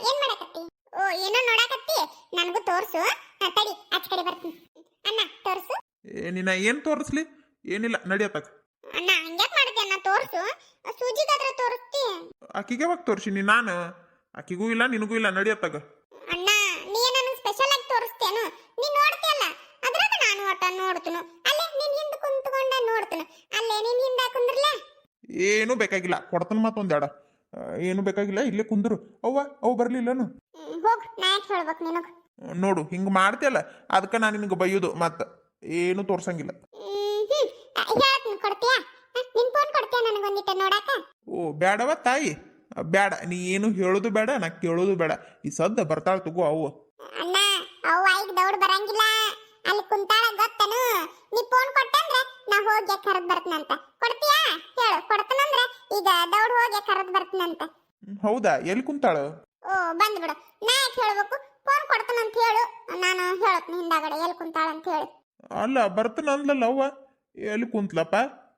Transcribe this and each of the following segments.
ಏನ್ ಮಾಡಕತ್ತಿ? ಓ ಏನೋ ನೋಡಕತ್ತಿ? ನನಗೂ ತೋರ್ಸು. ತಡಿ ಆಚ ಕಡೆ ಬರ್ತೀನಿ. ಅಣ್ಣ ತೋರ್ಸು. ನಿನ್ನ ಏನು ತೋರಿಸ್ಲಿ? ಏನಿಲ್ಲ ನಡಿಯತ್ತಾಗ. ಅಣ್ಣ ಹಂಗ್ಯಾಕ್ ಮಾಡ್ತಿ ಅಣ್ಣ? ತೋರ್ಸು. ಸೂಜಿಗಾದ್ರೆ ತೋರಿಸ್ತಿ. ಆಕಿಗೆ ಯಾವಾಗ ತೋರಿಸಿನಿ ನಾನು? ಆಕಿಗೂ ಇಲ್ಲ ನಿನಗೂ ಇಲ್ಲ ನಡಿಯತ್ತಾಗ. ಅಣ್ಣ ನೀ ನನಗೆ ಸ್ಪೆಷಲ್ ಆಗಿ ತೋರಿಸ್ತೇನು? ನೀ ನೋಡ್ತೀಯಲ್ಲ ಅದ್ರಾಗ ನಾನು ಒಟ್ಟ ನೋಡ್ತೀನಿ. ಅಲ್ಲೇ ನಿನ್ ಹಿಂದೆ ಕುಂತ್ಕೊಂಡ ನೋಡ್ತೀನಿ. ಅಲ್ಲೇ ನಿನ್ ಹಿಂದೆ ಕುಂದ್ರಲ್ಲ. ಏನೂ ಬೇಕಾಗಿಲ್ಲ, ಕೊಡ್ತಾನ ಮತ್ತೊಂದು ಎಡ. ಏನು ಬೇಕಾಗಿಲ್ಲ, ಇಲ್ಲೇ ಕುಂದ್ರು. ಅವು ಬರ್ಲಿಲ್ಲನು? ಹೋಗ್, ನಾ ಯಾಕೆ ಹೇಳ್ಬೇಕು ನಿನಗೆ? ನೋಡು ಹಿಂಗೆ ಮಾಡ್ತೀಯಲ್ಲ, ಅದಕ್ಕೆ ನಾನು ನಿನಗೆ ಬೈಯೋದು. ಮತ್ತೆ ಏನು ತೋರ್ಸಂಗಿಲ್ಲ. ಹೇಳ್ತೀನಿ, ಕೊಡ್ತೀಯಾ? ನಿನ್ ಫೋನ್ ಕೊಡ್ತೀಯಾ ನನಗೊಂದಿಟ್ಟ ನೋಡಾಕ? ಓ ಬೇಡವ ತಾಯಿ, ಬೇಡ. ನೀ ಏನು ಹೇಳೋದು ಬೇಡ, ನಾ ಕೇಳೋದು ಬೇಡ. ಈ ಸದ್ದ ಬರ್ತಾಳ ತಗೋ ಅವು. ಅಣ್ಣ ಅವ್ ಆಯ್ಕೆ ದೌಡ್ ಬರಂಗಿಲ್ಲ. ಅಲ್ಲಿ ಕುಂತಾಳ ಗೊತ್ತನು? ನೀ ಫೋನ್ ಕೊಟ್ಟಂದ್ರೆ ನಾ ಹೋಗಿ ಕರೆದ್ ಬರ್ತೀನಂತ. ಕೊಡ್ತೀಯಾ? ಹೇಳು. ಕೊಡ್ತಾನಂದ್ರೆ ಈಗ ದೌಡ್ ಹೋಗಿ ಕರೆದ್ ಬರ್ತೀನಂತ. ಹೌದಾ? ಎಲ್ಲಿ ಕುಂತಾಳ? ಓ ಬಂದ್ಬಿಡು. ನಾ ಯಾಕೆ ಹೇಳ್ಬೇಕು? ಫೋನ್ ಕೊಡ್ತಾನಂತ ಹೇಳು, ನಾನು ಹೇಳ್ತೀನಿ ಹಿಂದಾಗಡೆ ಎಲ್ಲಿ ಕುಂತಾಳ ಅಂತ ಹೇಳಿ. ಅಲ್ಲ ಬರ್ತಾನ ಅಂದ್ಲಲ್ಲ ಅವ್ವ, ಎಲ್ಲಿ ಕುಂತ್ಲಪ್ಪ?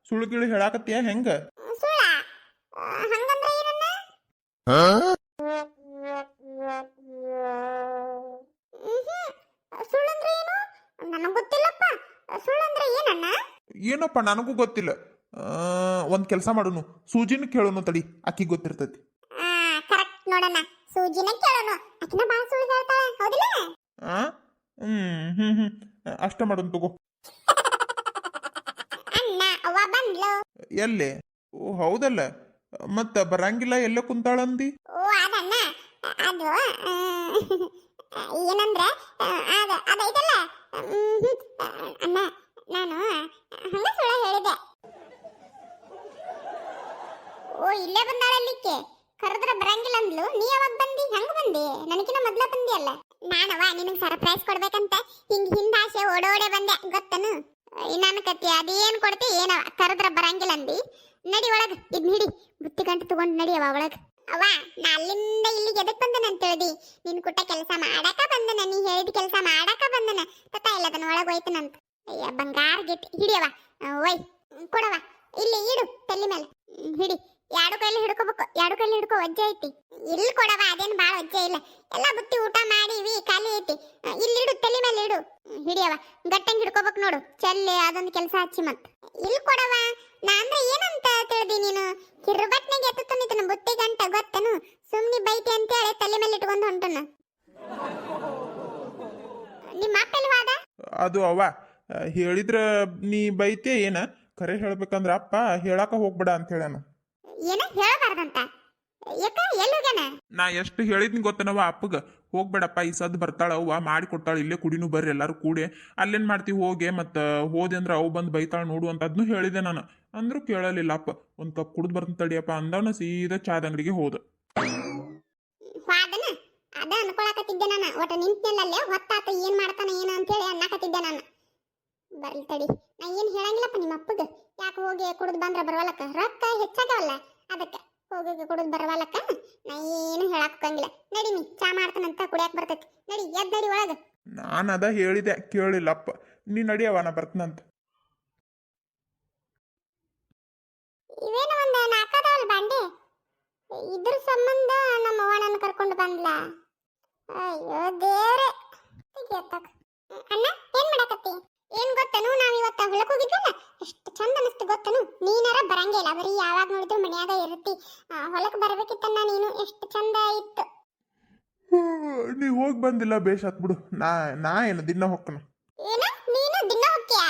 ಸುಳ್ಳು ಹೇಳಾಕತ್ತೀಯ ಹೆಂಗ? ಸುಳ್ಳ? ಹಂಗಂದ್ರೆ ಏನನ್ನ? ಸುಳ್ಳಂದ್ರೆ ಏನು? ನನಗೆ ಗೊತ್ತಿಲ್ಲಪ್ಪ. ಸುಳ್ಳಂದ್ರೆ ಏನಣ್ಣ? ಏನಪ್ಪ ನನಗೂ ಗೊತ್ತಿಲ್ಲ. ಒಂದ್ ಕೆಲಸ ಮಾಡೋನು, ಸೂಜಿನ ಕೇಳೋನು ತಡಿ, ಆಕಿ ಗೊತ್ತಿರ್ತೈತಿ. ಕರೆಕ್ಟ್ ನೋಡಣ್ಣ, ಸೂಜಿನ ಕೇಳೋನು. ಆಕಿನ ಬಾಳ ಸುಳ್ಳು ಹೇಳ್ತಾಳ, ಹೌದಿಲ್ಲ? ಅಷ್ಟ ಮಾಡೋನು ತಗೋ. ಅಣ್ಣ ಅವ್ವ ಬಂದ್ಲು. ಎಲ್ಲಿ? ಓ ಹೌದಲ್ಲ, ಮತ್ತ ಬರಂಗಿಲ್ಲ, ಎಲ್ಲ ಕುಂತಾಳಂದಿ? ಓ ಅದಣ್ಣ, ಅದು ಏನಂದ್ರೆ ಅದೈತಲ್ಲ ಅಣ್ಣ, ನಾನು ಹಂಗ ಸುಳ್ಳ ಹೇಳಿದೆ. ಓ ಇಲ್ಲೇ ಬಂದಾಳಲ್ಲಿಕ್ಕೆ. ಕರೆದ್ರ ಬರಂಗಿಲ್ಲ ಅಂದ್ಲು. ನೀ ಯಾವಾಗ ಬಂದಿ? ಹೆಂಗ ಬಂದಿ? ನನಗಿನ ಮೊದ್ಲ ಬಂದಿ ಅಲ್ಲ. ನಾನವ ನಿನಗೆ ಸರ್ಪ್ರೈಸ್ ಕೊಡ್ಬೇಕಂತ ಹಿಂಗ್ ಹಿಂದಾಸೆ ಓಡೋಡೆ ಬಂದೆ, ಗೊತ್ತನು? ನನ್ನ ಕತ್ತಿ ಅದೇನ್ ಕೊಡ್ತಿ ಏನವ? ಕರೆದ್ರ ಬರಂಗಿಲ್ಲ ಅಂದಿ. ನಡಿ ಒಳಗ, ಇದ್ ಹಿಡಿ, ಬುತ್ತಿ ಗಂಟು ತಗೊಂಡ್ ನಡಿಯವ ಒಳಗ. ಅವ್ವ ನಾ ಅಲ್ಲಿಂದ ಇಲ್ಲಿಗೆ ಎದಕ್ ಬಂದನ ಅಂತ ಹೇಳ್ದಿ? ನಿನ್ ಕುಟ್ಟ ಕೆಲಸ ಮಾಡಾಕ ಬಂದನ, ನೀ ಹೇಳಿದ ಕೆಲಸ ಮಾಡಾಕ ಬಂದನ. ತತ್ತ ಇಲ್ಲದನ್ನ ಒಳಗ ಹೋಯ್ತನಂತ. ಅಯ್ಯ ಬಂಗಾರ ಗಿಟ್ ಹಿಡಿಯವ. ಒಯ್ ಕೊಡವ, ಇಲ್ಲಿ ಇಡು ತಲ್ಲಿ ಮೇಲೆ. ಹಿಡಿ, ಎರಡು ಕೈಲಿ ಹಿಡ್ಕೋಬೇಕು. ಎರಡು ಕೈಲಿ ಹಿಡ್ಕೋ, ವಜ್ಜೆ ಐತಿ. ಇಲ್ಲಿ ಕೊಡವ, ಅದೇನು ಭಾಳ ವಜ್ಜೆ ಇಲ್ಲ. ಎಲ್ಲ ಬುತ್ತಿ ಊಟ ಮಾಡಿವಿ, ಖಾಲಿ ಐತಿ. ಇಲ್ಲಿ ಇಡು, ತಲೆ ಮೇಲೆ ಇಡು. ಹಿಡಿಯವ, ಗಟ್ಟಂಗ್ ಹಿಡ್ಕೋಬೇಕು ನೋಡು. ಚೆಲ್ಲೆ ಅದೊಂದು ಕೆಲಸ ಹಚ್ಚಿ ಮತ್. ಇಲ್ಲಿ ಕೊಡವ. ನಾ ಅಂದ್ರೆ ಏನಂತ ತಿಳಿದಿ ನೀನು? ಕಿರ್ಬಟ್ನಾಗ ಎತ್ತುತ್ತಾನಿತನ ಬುತ್ತಿ ಗಂಟ, ಗೊತ್ತನು? ಸುಮ್ನಿ ಬೈತಿ ಅಂತೇಳಿ ತಲೆ ಮೇಲೆ ಇಟ್ಕೊಂಡು ಹೊಂಟನ. ನಿಮ್ಮ ಅಪ್ಪ ಎಲ್ವಾದ? ಅದು ಅವ್ವ ಹೇಳಿದ್ರ ನೀ ಬೈತೆ ಏನ? ಕರೆ ಹೇಳ್ಬೇಕಂದ್ರ ಅಪ್ಪ ಹೇಳಾಕ ಹೋಗ್ಬೇಡ ಅಂತ ಹೇಳ್ಯಾನ. ಏನ ಹೇಳಬಾರ್ದಂತ? ಯಾಕ? ಎಲ್ಲಿ ಹೋಗ್ಯಾನ? ನಾ ಎಷ್ಟು ಹೇಳಿದ್ನಿ ಗೊತ್ತನವ ಅಪ್ಪಗ, ಹೋಗ್ಬೇಡಪ್ಪ ಈ ಸದ್ ಬರ್ತಾಳ ಅವ್ವ, ಮಾಡಿ ಕೊಡ್ತಾಳ, ಇಲ್ಲೇ ಕುಡಿನೂ ಬರ್ರಿ ಎಲ್ಲಾರು ಕೂಡಿ. ಅಲ್ಲೇನ್ ಮಾಡ್ತಿ ಹೋಗಿ, ಮತ್ತ ಹೋದೆ ಅಂದ್ರ ಅವು ಬಂದು ಬೈತಾಳ ನೋಡು ಅಂತ ಅದನ್ನು ಹೇಳಿದೆ ನಾನು. ಅಂದ್ರೂ ಕೇಳಲಿಲ್ಲ ಅಪ್ಪ. ಒಂದ್ ಕಪ್ ಕುಡಿದ್ ಬರ್ತೀನಿ ತಡಿಯಪ್ಪ ಅಂದವನ ಸೀದಾ ಚಾದ ಅಂಗಡಿಗೆ ಹೋದ. ವಾದನ ಅದ ಅನ್ಕೊಳಕತ್ತಿದ್ದೆ ನಾನು. ಒಟ್ಟ ನಿಂತಲ್ಲೇ ಹೊತ್ತಾತ, ಏನ್ ಮಾಡ್ತಾನ ಏನ ಅಂತ ಹೇಳಿ ಅನ್ನಕತ್ತಿದ್ದೆ ನಾನು. ಬರ್ಲಿ ತಡಿ, ನಾ ಏನ್ ಹೇಳಂಗಿಲ್ಲಪ್ಪ ನಿಮ್ಮ ಅಪ್ಪಗ. ಯಾಕೆ ಹೋಗಿ ಕುಡಿದ್ ಬಂದ್ರ ಬರವಲ್ಲಕ್ಕ, ರೊಕ್ಕ ಹೆಚ್ಚಾಗವಲ್ಲ, ಅದಕ್ಕೆ ಹೋಗಿ ಕುಡಿದ್ ಬರವಲ್ಲಕ್ಕ ನಾ ಏನು ಹೇಳಾಕಂಗಿಲ್ಲ. ನಡಿ, ನೀ ಚಾ ಮಾಡ್ತಾನಂತ ಕುಡಿಯಾಕ ಬರ್ತೈತಿ. ನಡಿ, ಎದ್ ನಡಿ ಒಳಗ. ನಾನು ಅದ ಹೇಳಿದೆ, ಕೇಳಿಲ್ಲಪ್ಪ. ನೀ ನಡಿಯವ, ನಾ ಬರ್ತೀನಂತ. ಇವೇನು ಒಂದ ನಾಲ್ಕದವಲ್ ಬಾಂಡೆ, ಇದ್ರ ಸಂಬಂಧ ನಮ್ಮ ಅವ್ವ ನನ್ನ ಕರ್ಕೊಂಡು ಬಂದ್ಲ. ಅಯ್ಯೋ ದೇವ್ರೆ. ಅಣ್ಣ ಏನ್ ಮಾಡಕತ್ತಿ? ಏನ್ ಗೊತ್ತನು, ನಾವ್ ಇವತ್ತ ಹೊಲಕ್ ಹೋಗಿದ್ವಲ್ಲ, ಎಷ್ಟು ಚಂದ ಅನಿಸ್ತು ಗೊತ್ತನು? ನೀನಾರ ಬರಂಗೇ ಇಲ್ಲ, ಬರೀ ಯಾವಾಗ ನೋಡಿದ್ರು ಮನ್ಯಾಗ ಇರ್ತಿ. ಹೊಲಕ್ ಬರ್ಬೇಕಿತ್ತಣ್ಣ ನೀನು, ಎಷ್ಟು ಚಂದ ಇತ್ತು. ನೀ ಹೋಗಿ ಬಂದಿಲ್ಲ, ಬೇಷ್ ಆತ್ ಬಿಡು. ನಾ ಏನು ದಿನ ಹೊಕ್ಕನ? ಏನ ನೀನು ದಿನ ಹೊಕ್ಕಿಯ?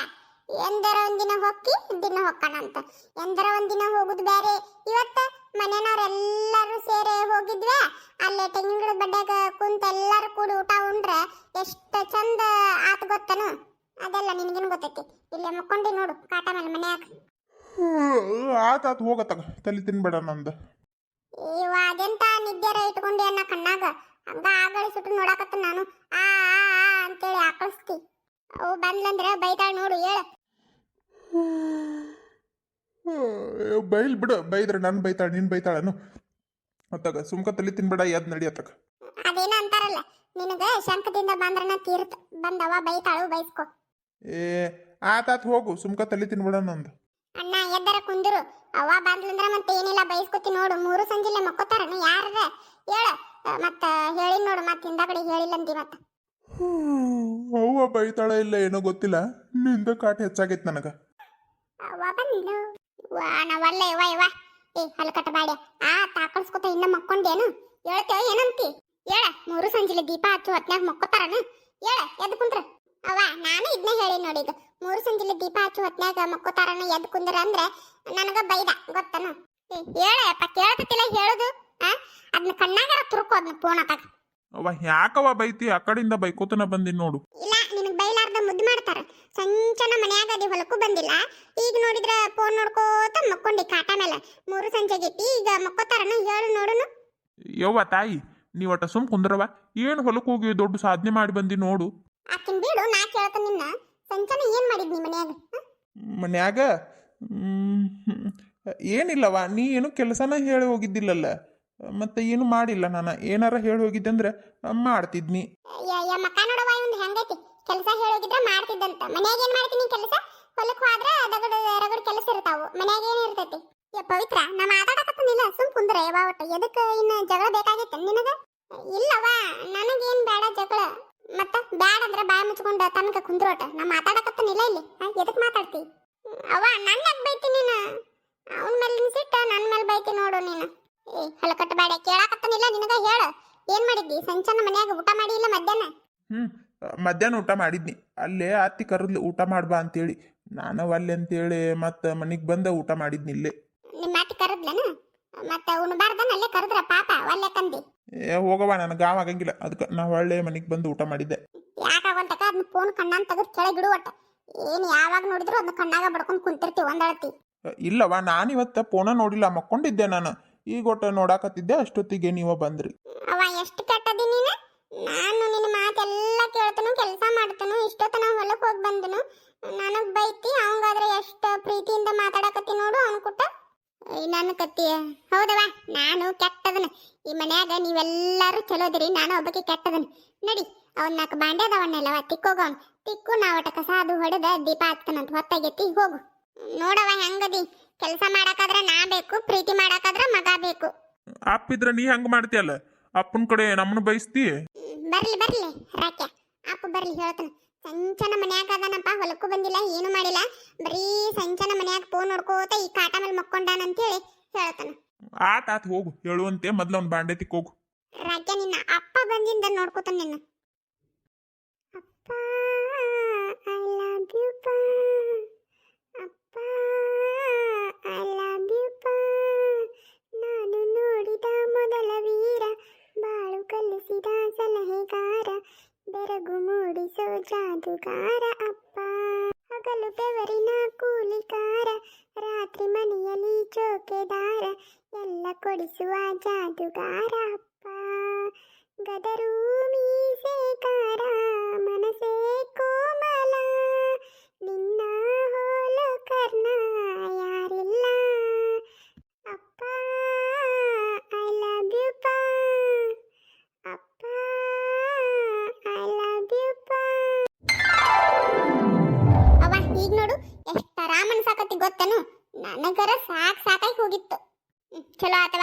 ಎಂದರ ಒಂದಿನ ಹೊಕ್ಕಿ ದಿನ ಹೊಕ್ಕಣಂತ. ಎಂದರ ಒಂದಿನ ಹೋಗುದು ಬೇರೆ. ಇವತ್ತ ಮನೆಯವ್ರೆಲ್ಲರೂ ಸೇರಿ ಹೋಗಿದ್ವಿ. ಅಲ್ಲೇ ತೆಂಗಿನ ಗಿಡದ ಬಡ್ಡ್ಯಾಗ ಕುಂತ ಎಲ್ಲಾರು ಕೂಡಿ ಊಟ ಉಂಡ್ರೆ ಎಷ್ಟು ಚಂದ ಆತ್ ಗೊತ್ತನು? ಅದೆಲ್ಲ ನಿನಗೇನು ಗೊತ್ತೈತಿ? ಇಲ್ಲೇ ಮುಕ್ಕೊಂಡಿ ನೋಡು ಕಾಟ ಮೇಲೆ ಮನ್ಯಾಗ. ಆತಾತ್ ಹೋಗತ್ತಾಗ, ತಲೆ ತಿನ್ಬೇಡ ನಂದು. ಇವ ಅದೆಂತ ನಿದ್ದೆರ ಇಟ್ಕೊಂಡಿ ಅನ್ನ ಕಣ್ಣಾಗ. ಹಂಗ ಆಗಳಿಸಿಟ್ಟು ನೋಡಕತ್ತ ನಾನು. ಆ ಅಂತೇಳಿ ಆಕಳಿಸ್ತಿ. ಅವು ಬಂದ್ಲಂದ್ರೆ ಬೈತಾಳ ನೋಡು, ಹೇಳ. ಬೈಲ್ ಬಿಡು, ಬೈದ್ರೆ ನನ್ ಬೈತಾಳ, ನಿನ್ ಬೈತಾಳನು? ಮತ್ತಾಗ ಸುಮ್ಕ ತಲೆ ತಿನ್ಬೇಡ, ಎದ್ ನಡಿಯತ್ತಾಗ. ಅದೇನ ಅಂತಾರಲ್ಲ, ನಿನಗ ಶಂಕದಿಂದ ಬಂದ್ರನ ತೀರ್ಥ. ಬಂದವ ಬೈತಾಳು, ಬೈಸ್ಕೊ. ಆತಾತ್ ಹೋಗು, ಸುಮ್ಕ ತಲೆ ತಿನ್ಬೇಡ ನಂದು. ಅಣ್ಣ ಎದ್ದರ ಕುಂದ್ರು. ಅವ್ವ ಬಂದ್ಲಂದ್ರ ಮತ್ತೆ ಏನಿಲ್ಲ, ಬೈಸ್ಕೊತಿ ನೋಡು. ಮೂರು ಸಂಜಿಲೆ ಮಕ್ಕೋತಾರನ ಯಾರದ? ಹೇಳ. ಮತ್ತ ಹೇಳಿ ನೋಡು, ಮತ್ತೆ ಹಿಂದಾಗಡೆ ಹೇಳಿಲ್ಲ ಅಂದಿ ಮತ್ತ. ಅವ್ವ ಬೈತಾಳ ಇಲ್ಲ ಏನೋ ಗೊತ್ತಿಲ್ಲ, ನಿಂದ ಕಾಟ ಹೆಚ್ಚಾಗೈತಿ ನನಗ. ಅವ್ವ ಬಂದಿಲ್ಲ. ವಾ ನಾವಲ್ಲೇ ವಾ ವಾ. ಏ ಹಲಕಟ್ಟ ಬಾಡ್ಯ, ಆ ತಾಕಳ್ಸ್ಕೊತ ಇನ್ನ ಮಕ್ಕೊಂಡೇನು? ಹೇಳ್ತೇವ ಏನಂತಿ? ಹೇಳ, 3 ಸಂಜಿಲೆ ದೀಪ ಹಚ್ಚು ಹೊತ್ನ್ಯಾಗ ಮಕ್ಕೋತಾರನ? ಹೇಳ, ಎದ್ದು ಕುಂದ್ರ. ಅವ್ವ ನಾನು ಇದನ್ನ ಹೇಳಿ ನೋಡಿ, ಈಗ 3 ಸಂಜಿಲೆ ದೀಪ ಹಚ್ಚು ಹೊತ್ನ್ಯಾಗ ಮಕ್ಕೋತಾರನ ಎದ್ದು ಕುಂದ್ರ ಅಂದ್ರೆ ನನಗ ಬೈದ ಗೊತ್ತನು? ಹೇಳಪ್ಪ, ಕೇಳ್ತತಿಲ್ಲ ಹೇಳುದು? ಅದನ್ನ ಕಣ್ಣಾಗಾರ ತುರುಕು, ಅದನ್ನ ಫೋನ್ ಹಾಕಾಗ. ಅವ್ವ ಯಾಕವ್ವ ಬೈತಿ? ಆ ಕಡೆಯಿಂದ ಬೈಕೋತನ ಬಂದಿನ್ ನೋಡು. ಇಲ್ಲ, ನಿನಗ್ ಬೈಲಾರ್ದ ಮುದ್ದು ಮಾಡ್ತಾರ. ಸಂಚನ ಮನ್ಯಾಗ ಅದಿ, ಹೊಲಕ್ಕೂ ಬಂದಿಲ್ಲ. ಈಗ ನೋಡಿದ್ರ ಫೋನ್ ನೋಡ್ಕೋತ ಮಕ್ಕೊಂಡಿ ಕಾಟ ಮೇಲೆ. 3 ಸಂಜೆಗೈತಿ, ಈಗ ಮಕ್ಕೋತಾರನ? ಹೇಳು ನೋಡುನು. ಯವ್ವ ತಾಯಿ, ನೀವ್ ಒಟ್ಟ ಸುಮ್ ಕುಂದ್ರವ. ಏನ್ ಹೊಲಕ್ಕೆ ಹೋಗಿ ದೊಡ್ಡ ಸಾಧನೆ ಮಾಡಿ ಬಂದಿ ನೋಡು. ಆಕಿನ್ ಬಿಡು, ನಾ ಕೇಳ್ತ ನಿನ್ನ. ಸಂಚನ ಏನ್ ಮಾಡಿದ್ನಿ ಮನ್ಯಾಗ? ಮನ್ಯಾಗ ಏನಿಲ್ಲವ, ನೀ ಏನು ಕೆಲಸನ ಹೇಳಿ ಹೋಗಿದ್ದಿಲ್ಲಲ್ಲ, ಮತ್ತೆ ಏನು ಮಾಡಿಲ್ಲ. ನಾನು ಏನಾರ ಹೇಳಿ ಹೋಗಿದ್ದೆ ಅಂದ್ರೆ ಮಾಡ್ತಿದ್ನಿ. ಮಕ್ಕ ನೋಡವ ಇವಂದು ಹೆಂಗೈತಿ, ಕೆಲಸ ಹೇಳೋಗಿದ್ರ ಮಾಡ್ತಿದ್ದಂತ. ಮನ್ಯಾಗ ಏನ್ ಮಾಡ್ತೀನಿ ಕೆಲಸ? ಹೊಲಕ್ ಹೋದ್ರ ದಗಡ ರಗಡ ಕೆಲಸ ಇರ್ತಾವು, ಮನ್ಯಾಗ ಏನ್ ಇರ್ತೈತಿ? ಪವಿತ್ರ, ನಾ ಮಾತಾಡಕತ್ತನಿಲ್ಲ, ಸುಮ್ ಕುಂದ್ರ. ಯಾವ ಒಟ್ಟ ಎದಕ್ಕ ಇನ್ನ ಜಗಳ ಬೇಕಾಗೈತೆ ನಿನಗ? ಇಲ್ಲವ, ನನಗೇನ್ ಬೇಡ ಜಗಳ. ಮತ್ತ ಬ್ಯಾಡ ಅಂದ್ರ ಬಾಯಿ ಮುಚ್ಕೊಂಡ ತನಕ ಕುಂದ್ರೋಟ. ನಾ ಮಾತಾಡಕತ್ತನಿಲ್ಲ ಇಲ್ಲಿ, ಎದಕ್ ಮಾತಾಡ್ತಿ? ಅವ್ವ ನನ್ನ ಯಾಕೆ ಬೈತಿ ನೀನು? ಅವನ ಮೇಲೆ ಸಿಟ್ಟ ನನ್ನ ಮೇಲೆ ಬೈತಿ ನೋಡು ನೀನು. ಏ ಹಲಕಟ್ಟ ಬೇಡ, ಕೇಳಾಕತ್ತನಿಲ್ಲ ನಿನಗ. ಹೇಳ, ಏನ್ ಮಾಡಿದ್ದಿ? ಸಂಚನ ಮನ್ಯಾಗ ಊಟ ಮಾಡಿ ಇಲ್ಲ ಮಧ್ಯಾಹ್ನ? ಮಧ್ಯಾಹ್ನ ಊಟ ಮಾಡಿದ್ನಿ. ಅಲ್ಲೇ ಅತ್ತಿ ಕರದ್ಲಿ ಊಟ ಮಾಡ್ಬಾ ಅಂತೇಳಿ, ನಾನು ಅಲ್ಲೇ ಅಂತೇಳಿ ಮತ್ತೆ ಮನಿಗ್ ಬಂದ ಊಟ ಮಾಡಿದ್ನಿ ಇಲ್ಲೇ. ನಿಮ್ಮ ಅತ್ತಿ ಕರದ್ಲನ? ಮತ್ತೆ ಉಣ್ಬಾರ್ದನ ಅಲ್ಲೇ ಕರದ್ರ ಪಾಪ ಒಲ್ಲೆ ಕಂದಿ? ಹೋಗವ, ನನಗೆ ಗಾವ್ ಆಗಂಗಿಲ್ಲ, ಅದಕ್ಕೆ ನಾವು ಒಳ್ಳೆ ಮನಿಗ್ ಬಂದು ಊಟ ಮಾಡಿದ್ದೆ. ಯಾಕಾಗಂತಕ ಅದನ್ನ ಫೋನ್ ಕಣ್ಣಾನ್ ತೆಗೆದು ಕೆಳಗಿಡು ಒಟ್ಟ. ಏನ್ ಯಾವಾಗ ನೋಡಿದ್ರು ಅದನ್ನ ಕಣ್ಣಾಗ ಬಡ್ಕೊಂಡ್ ಕುಂತಿರ್ತಿ ಒಂದಳತಿ. ಇಲ್ಲವ, ನಾನಿವತ್ತ ಫೋನ ನೋಡಿಲ್ಲ, ಮಕ್ಕೊಂಡಿದ್ದೆ ನಾನು. ಈಗ ಒಟ್ಟ ನೋಡಾಕತ್ತಿದ್ದೆ, ಅಷ್ಟೊತ್ತಿಗೆ ನೀವ ಬಂದ್ರಿ. ಅವ ಎಷ್ಟು ಕೆಟ್ಟದಿ ನೀನು? ನಾನು ನಿನ್ನ ಮಾತೆಲ್ಲ ಕೇಳ್ತನು, ಕೆಲಸ ಮಾಡ್ತನು, ಇಷ್ಟೊತ್ತನ ಹೊಲಕ್ಕೆ ಹೋಗಿ ಬಂದನು, ನನಗ್ ಬೈತಿ. ಅವಂಗಾದ್ರೆ ಎಷ್ಟು ಪ್ರೀತಿಯಿಂದ ಮಾತಾಡಕತ್ತಿ ನೋಡು ಅವನು ಕುಟ್ಟ. ನನ್ನ ಕತ್ತಿ ಹೌದವಾ? ನಾನು ಕೆಟ್ಟದನ. ಈ ಮನ್ಯಾಗ ನೀವೆಲ್ಲರೂ ಚಲೋದಿರಿ, ನಾನು ಒಬ್ಬಕ್ಕೆ ಕೆಟ್ಟದನ. ನಡಿ, ಅವನ್ 4 ಬಾಂಡೆ ಅದಾವನ್ನೆಲ್ಲವ ತಿಕ್ಕೋಗವನ್ ತಿಕ್ಕು. ನಾವಟ ಕಸ ಅದು ಹೊಡೆದ ದೀಪ ಹಚ್ತಾನಂತ ಹೊತ್ತಾಗೈತಿ. ಹೋಗು ನೋಡವ ಹೆಂಗದಿ. ಕೆಲಸ ಮಾಡಾಕಾದ್ರ ನಾ ಬೇಕು, ಪ್ರೀತಿ ಮಾಡಾಕಾದ್ರ ಮಗ ಬೇಕು. ಅಪ್ಪಿದ್ರ ನೀ ಹಂಗ ಮಾಡ್ತೀಯಲ್ಲ, ಅಪ್ಪನ ಕಡೆ ನಮ್ಮನ್ನ ಬಯಸ್ತಿ. ಬರ್ಲಿ ಬರ್ಲಿ ರಾಕ್ಯ, ಅಪ್ಪ ಬರ್ಲಿ ಹೇಳ್ತಾನ. ಸಂಚನ ಮನ್ಯಾಗ ಅದನಪ್ಪ, ಹೊಲಕ್ಕೂ ಬಂದಿಲ್ಲ, ಏನು ಮಾಡಿಲ್ಲ, ಬರೀ ಸಂಚನ ಮನ್ಯಾಗ ಫೋನ್ ನೋಡ್ಕೋತ ಈ ಕಾಟ ಮೇಲೆ ಮಕ್ಕೊಂಡಾನಂತೇಳಿ ಹೇಳ್ತಾನ. ಆತ್ ಹೋಗು, ಹೇಳುವಂತೆ ಮೊದ್ಲು ಅವ್ನ ಬಾಂಡೆ ತಿಕ್ಕೋಗು. ರಾಕ್ಯ, ನಿನ್ನ ಅಪ್ಪ ಬಂದಿಂದ ನೋಡ್ಕೋತಾನ ನಿನ್ನ. ಅಪ್ಪ ಐ ಲವ್ ಯು ಪಾ, ಅಪ್ಪ ಐ ಲವ್ ಯು ಪಾ, ನಾನು ನೋಡಿದ ಮೊದಲ ವೀರ, ಬಾಳು ಕಲಿಸಿದ ಸಲಹೆಗಾರ, ಬೆರಗು ಮೂಡಿಸೋ ಜಾದುಗಾರ ಅಪ್ಪ. ಹಗಲು ಬೆವರಿನ ಕೂಲಿಕಾರ, ರಾತ್ರಿ ಮನೆಯಲ್ಲಿ ಚೌಕೆದಾರ, ಎಲ್ಲ ಕೊಡಿಸುವ ಜಾದುಗಾರ ಅಪ್ಪ. ಗದರು ಮೀಸೆಕಾರ, ಮನಸೇ ಕೋಮಲ, ನಿನ್ನ ಹೋಲು ಕರ್ಣ ಯಾರಿಲ್ಲ. ಅಪ್ಪ ಐ ಲವ್ ಯು ಪಾ, ಅಪ್ಪ ಐ ಲವ್ ಯು ಪಾ. ಅವ್ವ ಈಗ ನೋಡು ಎಷ್ಟ ರಾಮನ್ ಸಾಕತಿ ಗೊತ್ತನು? ನನಗರ ಸಾಕಾಗಿ ಹೋಗಿತ್ತು. ಚಲೋ ಆತವ,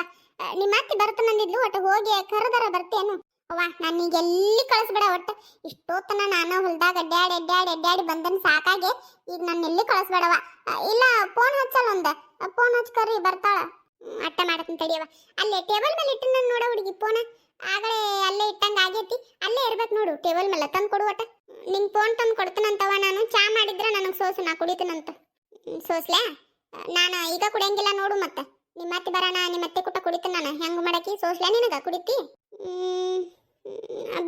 ನಿಮ್ಮ ಅತ್ತಿ ಬರ್ತಾನಂದಿದ್ಲು, ಒಟ್ಟು ಹೋಗಿ ಕರೆದರ ಬರ್ತೇನು? ಅವ್ವ ನಾನೀಗ ಎಲ್ಲಿ ಕಳಿಸ್ಬೇಡ, ಒಟ್ಟು ಇಷ್ಟೊತ್ತನ ನಾನು ಹೊಲ್ದಾಗ ಅಡ್ಡಾಡಿ ಬಂದನ್ ಸಾಕಾಗೆ. ಈಗ ನನ್ನ ಎಲ್ಲಿ ಕಳಿಸ್ಬೇಡವ. ಇಲ್ಲ ಫೋನ್ ಹಚ್ಚಲ್ಲ, ಫೋನ್ ಹಚ್ಚ ಕರಿ ಬರ್ತಾಳ. ಅಟ್ಟ ಮಾಡತ್ತೀನಿ ತಡಿಯವ. ಅಲ್ಲೇ ಟೇಬಲ್ ಮೇಲೆ ಇಟ್ಟು ನಾನು ನೋಡ ಹುಡುಗಿ ಫೋನ್ ಆಗಲೇ ಅಲ್ಲೇ ಇಟ್ಟಂಗ ಆಗೈತಿ. ಅಲ್ಲೇ ಇರ್ಬೇಕು ನೋಡು, ಟೇಬಲ್ ಮೇಲೆ ತಂದು ಕೊಡು. ಒಟ್ಟ ನಿಂಗೆ ಫೋನ್ ತಂದು ಕೊಡ್ತೀನಂತವ. ನಾನು ಚಾ ಮಾಡಿದ್ರೆ ನನಗೆ ಸೋಸು, ನಾ ಕುಡಿತೀನಂತ. ಸೋಸ್ಲೆ ನಾನು ಈಗ ಕುಡಿಯಂಗಿಲ್ಲ ನೋಡು. ಮತ್ತೆ ನಿಮ್ಮ ಅತ್ತೆ ಬರೋಣ, ನಿಮ್ಮ ಅತ್ತೆ ಕುಟ್ಟ ಕುಡಿತೀನಿ ನಾನು. ಹೆಂಗೆ ಮಾಡಕ್ಕೆ ಸೋಸ್ಲೆ ನಿನಗ ಕುಡಿತಿ?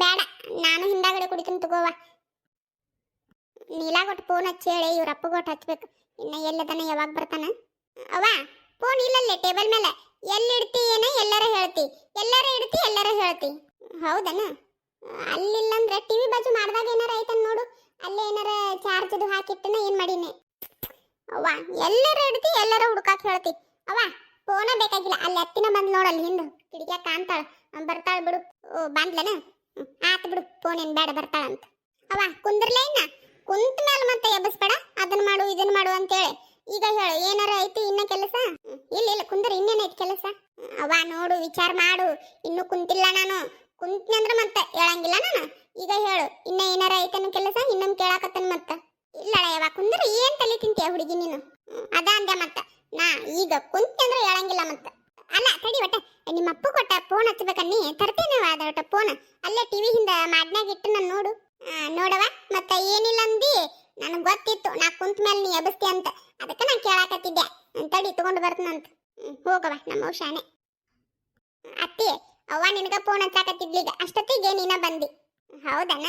ಬೇಡ, ನಾನು ಹಿಂದಾಗಡೆ ಕುಡಿತೀನಿ ತಗೋವ. ನೀಲಾಗೊಟ್ಟು ಫೋನ್ ಹಚ್ಚಿ ಹೇಳಿ ಇವ್ರ ಅಪ್ಪಗೊಟ್ಟು ಹಚ್ಬೇಕು. ಇನ್ನು ಎಲ್ಲದನ ಯಾವಾಗ ಬರ್ತಾನ? ಅವ್ವ ಫೋನ್ ಇಲ್ಲಲ್ಲೇ ಟೇಬಲ್ ಮೇಲೆ, ಎಲ್ಲಿ ಇಡ್ತಿ ಏನ ಎಲ್ಲರ ಹೇಳ್ತಿ, ಎಲ್ಲರ ಇಡ್ತಿ ಎಲ್ಲರ ಹೇಳ್ತಿ. ಹೌದನ? ಅಲ್ಲಿಲ್ಲಂದ್ರೆ ಟಿವಿ ಬಾಜು ಮಾಡಿದಾಗ ಏನಾರ ಐತನ್ ನೋಡು, ಅಲ್ಲೇ ಏನಾರ ಚಾರ್ಜ್ ಅದು ಹಾಕಿಟ್ಟನ ಏನ್ ಮಾಡೀನಿ. ಅವ್ವ ಎಲ್ಲರ ಇಡ್ತಿ ಎಲ್ಲರ ಹುಡುಕಾಕ್ ಹೇಳ್ತಿ. ಅವ್ವ ಫೋನ ಬೇಕಾಗಿಲ್ಲ, ಅಲ್ಲಿ ಹತ್ತಿನ ಬಂದ್ ನೋಡಲ್ಲಿ ಹಿಂದು ಕಿಡಿಕ್ಯಾಗ ಕಾಣ್ತಾಳ, ಬರ್ತಾಳ ಬಿಡು. ಓ ಬಂದ್ಲನ? ಆತ ಬಿಡು, ಫೋನ್ ಏನ್ ಬೇಡ, ಬರ್ತಾಳಂತ. ಅವ್ವ ಕುಂದ್ರಲೇ, ಇನ್ನ ಕುಂತ ಮೇಲೆ ಮತ್ತೆ ಎಬ್ಬಸ್ಬೇಡ, ಅದನ್ನ ಮಾಡು ಇದನ್ನ ಮಾಡು ಅಂತೇಳಿ. ಈಗ ಹೇಳು ಏನಾರ ಐತಿ ಇನ್ನ ಕೆಲಸ ಇಲ್ಲ ಇಲ್ಲ ಕುಂದ್ರ ಇನ್ನೇನೈತಿ ಕೆಲಸ ಅವ್ವ ನೋಡು ವಿಚಾರ ಮಾಡು ಇನ್ನು ಕುಂತಿಲ್ಲ ನಾನು ಕುಂತ್ನಿ ಅಂದ್ರ ಮತ್ತೆ ಹೇಳಂಗಿಲ್ಲ ನಾನು ಈಗ ಹೇಳು ಇನ್ನ ಏನಾರ ಐತನ ಕೆಲಸ ಇನ್ನೊಂದ್ ಕೇಳಾಕತ್ತನ ಮತ್ತ ಇಲ್ಲ ಯವ್ವ ಕುಂದ್ರ ಏನ್ ತಲೆ ತಿಂತೀಯ ಹುಡುಗಿ ನೀನು ಅದ ಅಂದೆ ಮತ್ತ ನಾ ಈಗ ಕುಂತ್ನಿ ಅಂದ್ರ ಹೇಳಂಗಿಲ್ಲ ಮತ್ತ ಅಲ್ಲ ತಡಿ ಒಟ್ಟ ನಿಮ್ಮ ಅಪ್ಪ ಕೊಟ್ಟ ಫೋನ್ ಹಚ್ಚಬೇಕನ್ನಿ ತರ್ತೇನೆ ಅದ ಫೋನ್ ಅಲ್ಲೇ ಟಿವಿ ಹಿಂದ ಮಾಡ್ನಾಗ ಇಟ್ಟು ನಾನು ನೋಡು ನೋಡವ ಮತ್ತ ಏನಿಲ್ಲ ಅಂದಿ ನನಗೆ ಗೊತ್ತಿತ್ತು ನಾ ಕುಂತ ಮೇಲೆ ನೀ ಎಬಸ್ತಿ ಅಂತ ಅದಕ್ಕೆ ನಾ ಕೇಳಾಕತ್ತಿದ್ದೆ ತಡಿ ತಗೊಂಡು ಬರ್ತನಂತ ಹೋಗವ ನಮ್ಮ ಶಾಣೆ ಅತ್ತಿ ಅವ್ವ ನಿನಗ ಫೋನ್ ಹಚ್ಚಾಕತ್ತಿದ್ಲೀಗ ಅಷ್ಟೊತ್ತಿಗೆ ನೀನ ಬಂದಿ ಹೌದನ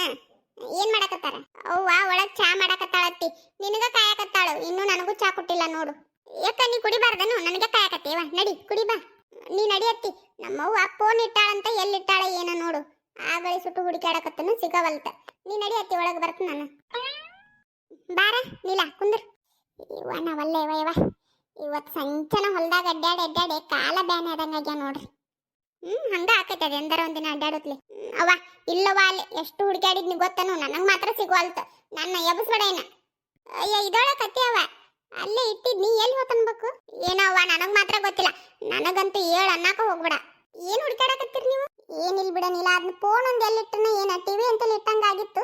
ಏನ್ ಮಾಡಕತ್ತಾರ ಅವ್ವ ಒಳಗ್ ಚಾ ಮಾಡಕತ್ತಾಳತ್ತಿ ನಿನಗ ಕಾಯಕತ್ತಾಳು ಇನ್ನು ನನಗೂ ಚಾ ಕೊಟ್ಟಿಲ್ಲ ನೋಡು ಯಾಕ ನೀ ಕುಡಿಬಾರ್ದನು ನನಗೆ ಕಾಯಕತ್ತೇವ ನಡಿ ಕುಡಿ ಬಾ ನೀ ನಡಿಯತ್ತಿ ನಮ್ಮವ್ವ ಫೋನ್ ಇಟ್ಟಾಳಂತ ಎಲ್ಲಿಟ್ಟಾಳ ಏನ ನೋಡು ಆ ಬಳಿ ಸುಟ್ಟು ಹುಡುಕಾಡಕತ್ತನು ಸಿಗವಲ್ತ ನೀ ನಡಿಯತ್ತಿ ಒಳಗೆ ಬರ್ತ ನಾನು ಬಾರ ನೀಲ ಕುಂದ್ರ ಇವ ನಾವಲ್ಲೇ ಇವ ಇವತ್ತು ಸಂಚನ ಹೊಲ್ದಾಗ ಅಡ್ಡಾಡಿ ಕಾಲ ಬ್ಯಾನೆ ಆದಂಗಾಗ್ಯ ನೋಡ್ರಿ ಹಂಗ ಆಕೈತದ ಎಂದರ ಒಂದಿನ ಅಡ್ಡಾಡುತ್ತಲಿ ಅವ್ವ ಇಲ್ಲವ ಅಲ್ಲಿ ಎಷ್ಟು ಹುಡುಕಾಡಿದ್ನಿ ಗೊತ್ತನು ನನಗೆ ಮಾತ್ರ ಸಿಗುವಲ್ತ ನನ್ನ ಎಬಸ್ಬೇಡೇನ ಅಯ್ಯ ಇದೊಳ ಕತ್ತಿ ಅವ ಅಲ್ಲೇ ಇಟ್ಟಿದ್ ನೀ ಎಲ್ಲಿ ಹೋತನ್ಬೇಕು ಏನವ್ವ ನನಗ್ ಮಾತ್ರ ಗೊತ್ತಿಲ್ಲ ನನಗಂತೂ ಹೇಳು ಅನ್ನಕ ಹೋಗ್ಬೇಡ ಏನ್ ಹುಡುಕಾಡಕತ್ತೀರಿ ನೀವು ಏನಿಲ್ ಬಿಡ ನೀಲ ಅದನ್ನ ಫೋನ್ ಒಂದ್ ಎಲ್ಲಿಟ್ಟನ ಏನ ಟಿವಿ ಅಂತಲ್ಲಿ ಇಟ್ಟಂಗಾಗಿತ್ತು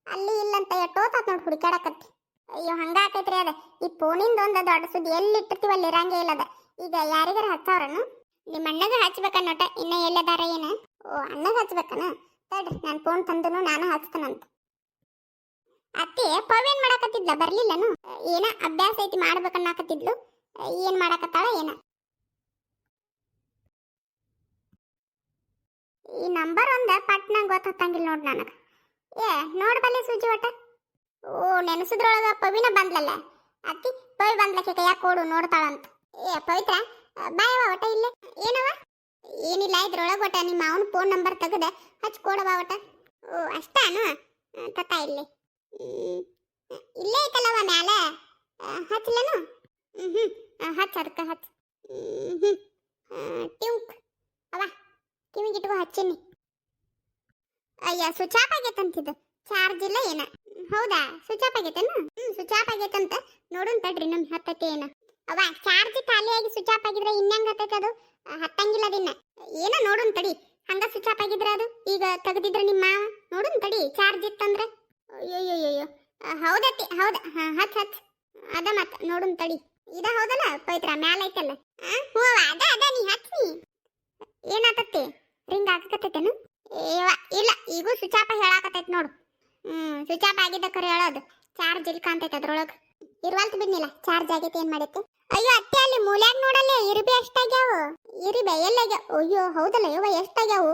ಅಲ್ಲಿ ಇಲ್ಲಂತ ಎಟ್ಟೋತಾತ್ ನೋಡಿ ಹುಡುಕಾಡಕತ್ತಿ ಅಯ್ಯೋ ಹಂಗ ಆಕೈತ್ರಿ ಅದ ಈ ಫೋನಿಂದ ಒಂದು ದೊಡ್ಡ ಸುದ್ದಿ ಎಲ್ಲಿ ಇಟ್ಟಿರ್ತೀವಿ ಅಲ್ಲಿ ಇರಂಗೇ ಇಲ್ಲದ ಈಗ ಯಾರಿಗಾರ ಹಚ್ಚವ್ರನು ನಿಮ್ಮ ಅಣ್ಣಗ ಹಚ್ಬೇಕನ್ನೋಟ ಇನ್ನ ಎಲ್ಲದಾರ ಏನ ಓ ಅಣ್ಣಗ ಹಚ್ಬೇಕನ ತಡ್ರಿ ನಾನು ಫೋನ್ ತಂದನು ನಾನು ಹಚ್ತನಂತ ಅತ್ತೆ ಪವೇನ್ ಮಾಡಾಕತ್ತಿದ್ಲ ಬರ್ಲಿಲ್ಲನು ಏನ ಅಭ್ಯಾಸ ಐತಿ ಮಾಡ್ಬೇಕನ್ನಾಕತ್ತಿದ್ಲು ಏನ್ ಮಾಡಾಕತ್ತಾಳ ಏನ ಈ ನಂಬರ್ ಒಂದ ಪಟ್ನ ಗೊತ್ತಂಗಿಲ್ಲ ನೋಡ್ ನನಗ ಏ ನೋಡ್ಬಲ್ಲಿ ಸೂಜಿ ಒಟ್ಟ ಓ ನೆನಸಿದ್ರೊಳಗ ಪವಿನ ಬಂದ್ಲಲ್ಲ ಅತ್ತಿ ಪವಿ ಬಂದ್ಲಕ್ಕೆ ಕೈಯಾಗ ಕೊಡು ನೋಡ್ತಾಳಂತ ಏ ಪವಿತ್ರ ಬಾಯವ ಒಟ್ಟ ಇಲ್ಲೇ ಏನವ ಏನಿಲ್ಲ ಇದ್ರೊಳಗ ಒಟ್ಟ ನಿಮ್ಮ ಅವನ ಫೋನ್ ನಂಬರ್ ತೆಗೆದ ಹಚ್ ಕೊಡವ ಒಟ್ಟ ಓ ಅಷ್ಟಾನು ತತ್ತ ಇಲ್ಲಿ ಇಲ್ಲೇ ಐತಲ್ಲವ ಮ್ಯಾಲ ಹಚ್ಲನು ಹಚ್ ಅದಕ್ಕೆ ಹಚ್ ಟ್ಯೂಕ್ ಅವ ಕಿವಿಗಿಟ್ಕೋ ಹಚ್ಚಿನಿ ಅಯ್ಯ ಸ್ವಿಚ್ ಆಫ್ ಆಗೈತಂತಿದ್ದು ಚಾರ್ಜ್ ಇಲ್ಲ ಏನ ಹೌದಾ ಸ್ವಿಚ್ ಆಫ್ ಆಗೈತೇನು ಸ್ವಿಚ್ ಆಫ್ ಆಗೈತಂತ ನೋಡುನ್ ತಡ್ರಿ ನಮ್ ಹತ್ತೈತೆ ಏನ ಅವ್ವ ಚಾರ್ಜ್ ಖಾಲಿಯಾಗಿ ಸ್ವಿಚ್ ಆಫ್ ಆಗಿದ್ರೆ ಇನ್ನಂಗ ಹತ್ತೈತೆ ಅದು ಹತ್ತಂಗಿಲ್ಲ ಅದಿನ್ನ ಏನೋ ನೋಡುನ್ ತಡಿ ಹಂಗ ಸ್ವಿಚ್ ಆಫ್ ಆಗಿದ್ರೆ ಅದು ಈಗ ತೆಗೆದಿದ್ರೆ ನಿಮ್ಮ ಮಾವ ನೋಡುನ್ ತಡಿ ಚಾರ್ಜ್ ಇತ್ತಂದ್ರೆ ಅಯ್ಯೋಯ್ಯೋಯ್ಯೋ ಹೌದತ್ತಿ ಹೌದ ಹಚ್ ಹಚ್ ಅದ ಮತ್ ನೋಡುನ್ ತಡಿ ಇದ ಹೌದಲ್ಲ ಪವಿತ್ರ ಮ್ಯಾಲ ಐತಲ್ಲ ಹ್ಞೂ ಅದ ಅದ ನೀ ಹಚ್ ನೀ ಏನಾತತ್ತಿ ರಿಂಗ್ ಆಗಕತ್ತೈತೇನು ಇಲ್ಲ ಈಗೂ ಸ್ವಿಚ್ ಆಫ್ ಹೇಳಾಕತ್ತೈತಿ ನೋಡು ಸ್ವಿಚ್ ಆಫ್ ಆಗಿದ್ದ ಕರೆ ಹೇಳೋದು ಚಾರ್ಜ್ ಇಲ್ಲಿ ಕಾಣ್ತೈತೆ ಅದ್ರೊಳಗೆ ಇರ್ವಾಲ್ತು ಬಿಡ್ನಿಲ್ಲ ಚಾರ್ಜ್ ಆಗೈತೆ ಏನ್ ಮಾಡೈತೆ ಅಯ್ಯೋ ಅತ್ತೆ ಅಲ್ಲಿ ಮೂಲ್ಯಾಗ ನೋಡಲ್ಲ ಇರಿಬಿ ಎಷ್ಟಾಗ್ಯಾವು ಇರಿಬೆ ಎಲ್ಲಾಗ್ಯಾವ ಅಯ್ಯೋ ಹೌದಲ್ಲ ಯವ್ವ ಎಷ್ಟಾಗ್ಯಾವು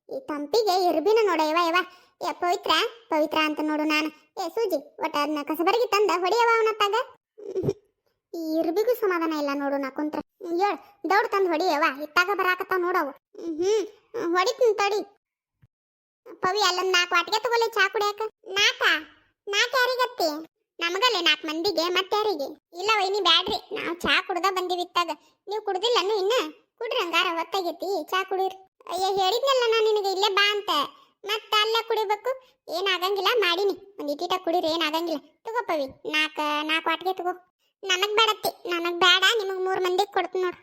ಈ ತಂಪಿಗೆ ಇರ್ಬಿನ ನೋಡ ಯವ್ವ ಏ ಪವಿತ್ರ ಪವಿತ್ರ ಅಂತ ನೋಡು ನಾನು ಏ ಸೂಜಿ ಒಟ್ಟ ಅದನ್ನ ಕಸಬರಗಿ ತಂದ ಹೊಡಿಯವ ಅವನತ್ತಾಗ ಈ ಇರ್ಬಿಗೂ ಸಮಾಧಾನ ಇಲ್ಲ ನೋಡು ನಾ ಕುಂತ್ರ ಹೇಳ ದೌಡ್ ತಂದು ಹೊಡಿಯವ ಇತ್ತಾಗ ಬರಾಕತ್ತಾವ ನೋಡವು ಹೊಡಿತೀನಿ ತಡಿ ಪವಿ ಅಲ್ಲೊಂದು 4 ವಾಟಿಗೆ ತಗೊಳ್ಳಿ ಚಾ ಕುಡಿಯಾಕ ನಾಕ ಯಾರಿಗತ್ತಿ ನಮಗಲ್ಲೇ 4 ಮಂದಿಗೆ ಮತ್ತೆ ಯಾರಿಗೆ ಇಲ್ಲ ವೈನಿ ಬ್ಯಾಡ್ರಿ ನಾವು ಚಾ ಕುಡ್ದ ಬಂದಿವಿ ಇತ್ತಾಗ ನೀವು ಕುಡ್ದಿಲ್ಲನು ಇನ್ನ ಕುಡ್ರಿ ಹಂಗಾರ ಹೊತ್ತಾಗೈತಿ ಚಾ ಕುಡೀರಿ ಅಯ್ಯ ಹೇಳಿದ್ನಲ್ಲ ನಾನು ನಿನಗೆ ಇಲ್ಲೇ ಬಾ ಅಂತ ಮತ್ತೆ ಅಲ್ಲೇ ಕುಡಿಬೇಕು ಏನಾಗಂಗಿಲ್ಲ ಮಾಡೀನಿ ಒಂದು ಇಟೀಟ ಕುಡೀರಿ ಏನಾಗಂಗಿಲ್ಲ ತಗೋ ಪವಿ 4 ವಾಟಿಗೆ ತಗೋ ನನಗ್ ಬೇಡತ್ತಿ ನನಗ್ ಬೇಡ ನಿಮಗೆ 3 ಮಂದಿಗೆ ಕೊಡ್ತೀನಿ ನೋಡು